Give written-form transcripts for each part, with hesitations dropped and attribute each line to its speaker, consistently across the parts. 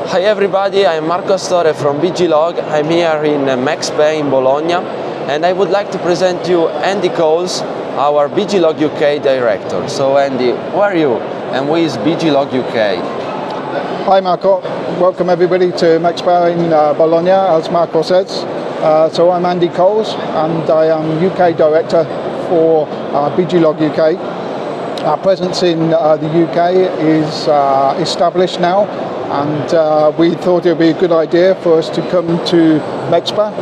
Speaker 1: Hi everybody, I'm Marco Astore from BGlog. I'm here in MECSPE in Bologna, and I would like to present you Andy Coles, our BGlog UK director. So Andy, who are you and who is BGlog UK?
Speaker 2: Hi Marco, welcome everybody to MECSPE in Bologna, as Marco says. So I'm Andy Coles and I am UK director for BGlog UK. Our presence in the UK is established now, and we thought it would be a good idea for us to come to MECSPE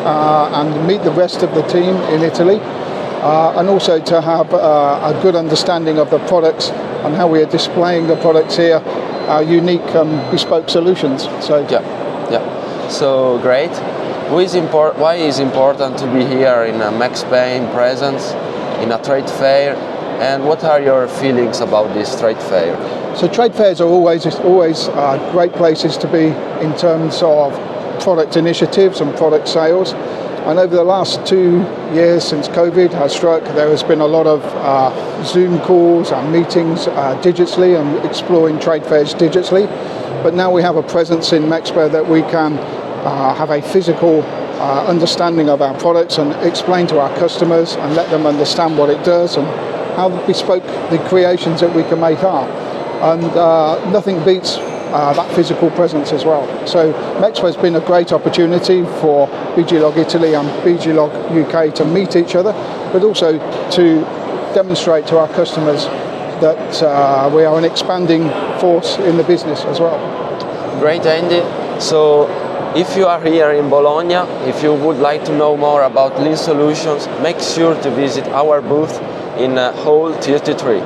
Speaker 2: and meet the rest of the team in Italy, and also to have a good understanding of the products and how we are displaying the products here, our unique bespoke solutions. So
Speaker 1: So great. Why is important to be here in MECSPE in presence in a trade fair, and what are your feelings about this trade fair?
Speaker 2: So trade fairs are always great places to be in terms of product initiatives and product sales. And over the last 2 years since COVID has struck, there has been a lot of Zoom calls and meetings digitally and exploring trade fairs digitally. But now we have a presence in MECSPE that we can have a physical understanding of our products and explain to our customers and let them understand what it does and how bespoke the creations that we can make are. And nothing beats that physical presence as well. So MECSPE has been a great opportunity for BGlog Italy and BGlog UK to meet each other, but also to demonstrate to our customers that we are an expanding force in the business as well.
Speaker 1: Great, Andy. So if you are here in Bologna, if you would like to know more about Lean Solutions, make sure to visit our booth in Hall 33.